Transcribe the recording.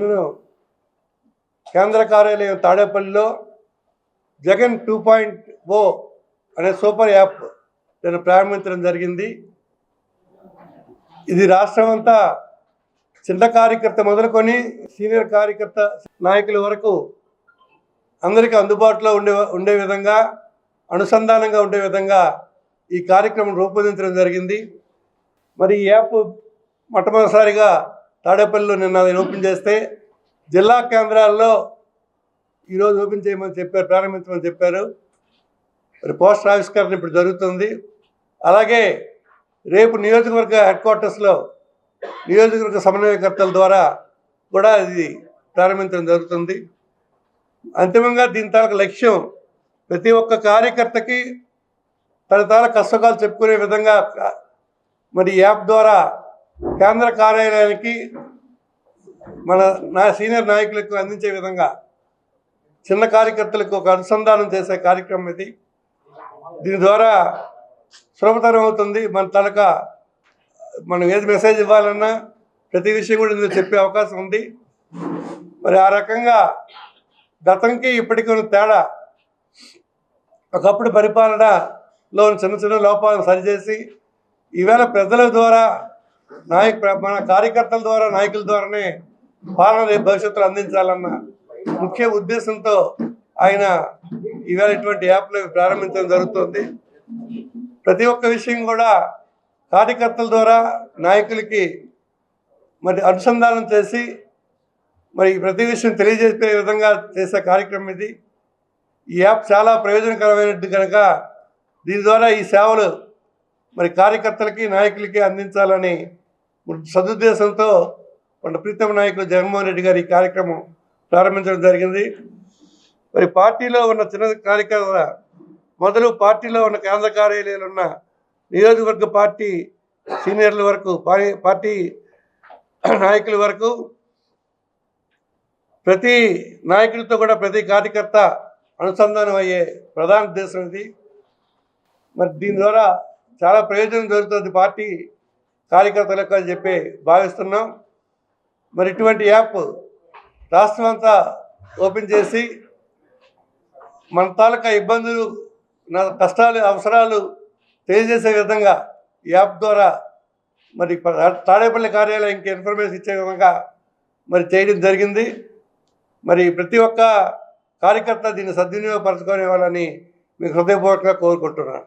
నేను కేంద్ర కార్యాలయం తాడేపల్లిలో జగన్ 2.0 అనే సూపర్ యాప్ నేను ప్రారంభించడం జరిగింది. ఇది రాష్ట్రం అంతా చిన్న కార్యకర్త మొదలుకొని సీనియర్ కార్యకర్త నాయకుల వరకు అందరికీ అందుబాటులో ఉండే విధంగా, అనుసంధానంగా ఉండే విధంగా ఈ కార్యక్రమం రూపొందించడం జరిగింది. మరి ఈ యాప్ మొట్టమొదటిసారిగా తాడేపల్లిలో నిన్న ఓపెన్ చేస్తే జిల్లా కేంద్రాల్లో ఈరోజు ఓపెన్ చేయమని చెప్పారు, ప్రారంభించమని చెప్పారు. మరి పోస్టర్ ఆవిష్కరణ ఇప్పుడు జరుగుతుంది. అలాగే రేపు నియోజకవర్గ హెడ్ క్వార్టర్స్లో నియోజకవర్గ సమన్వయకర్తల ద్వారా కూడా ఇది ప్రారంభించడం జరుగుతుంది. అంతిమంగా దీని తాలూకు లక్ష్యం ప్రతి ఒక్క కార్యకర్తకి తన తాలూకు కష్టకాలు చెప్పుకునే విధంగా మరి యాప్ ద్వారా కేంద్ర కార్యాలయానికి మన సీనియర్ నాయకులకు అందించే విధంగా చిన్న కార్యకర్తలకు ఒక అనుసంధానం చేసే కార్యక్రమం ఇది. దీని ద్వారా సులభతరం అవుతుంది. మన తాలూకా మనం ఏది మెసేజ్ ఇవ్వాలన్నా ప్రతి విషయం కూడా ఇందులో చెప్పే అవకాశం ఉంది. మరి ఆ రకంగా గతంకి ఇప్పటికీ ఉన్న తేడా, ఒకప్పుడు పరిపాలనలో చిన్న చిన్న లోపాలను సరిచేసి ఈవేళ ప్రజల ద్వారా మన కార్యకర్తల ద్వారా నాయకుల ద్వారానే పాలన రేపు భవిష్యత్తులో అందించాలన్న ముఖ్య ఉద్దేశంతో ఆయన ఈవేళ ఇటువంటి యాప్లు ప్రారంభించడం జరుగుతుంది. ప్రతి ఒక్క విషయం కూడా కార్యకర్తల ద్వారా నాయకులకి మరి అనుసంధానం చేసి మరి ప్రతి విషయం తెలియజేసే విధంగా చేసే కార్యక్రమం ఇది. ఈ యాప్ చాలా ప్రయోజనకరమైనది కనుక దీని ద్వారా ఈ సేవలు మరి కార్యకర్తలకి నాయకులకి అందించాలని సదుద్దేశంతో మన ప్రీతమ నాయకులు జగన్మోహన్ రెడ్డి గారు ఈ కార్యక్రమం ప్రారంభించడం జరిగింది. మరి పార్టీలో ఉన్న చిన్న కార్యకర్త మొదలు పార్టీలో ఉన్న కేంద్ర కార్యాలయాలు ఉన్న నియోజకవర్గ పార్టీ సీనియర్ల వరకు, పార్టీ నాయకుల వరకు ప్రతి నాయకులతో కూడా ప్రతి కార్యకర్త అనుసంధానం అయ్యే ప్రధాన ఉద్దేశం ఇది. మరి దీని ద్వారా చాలా ప్రయోజనం జరుగుతుంది పార్టీ కార్యకర్తలకు అని చెప్పి భావిస్తున్నాం. మరి ఇటువంటి యాప్ రాష్ట్రం అంతా ఓపెన్ చేసి మన తాలూకా ఇబ్బందులు, కష్టాలు, అవసరాలు తెలియజేసే విధంగా ఈ యాప్ ద్వారా మరి తాడేపల్లి కార్యాలయంకి ఇన్ఫర్మేషన్ ఇచ్చే విధంగా మరి చేయడం జరిగింది. మరి ప్రతి ఒక్క కార్యకర్త దీన్ని సద్వినియోగపరచుకునే వాళ్ళని మీకు హృదయపూర్వకంగా కోరుకుంటున్నాను.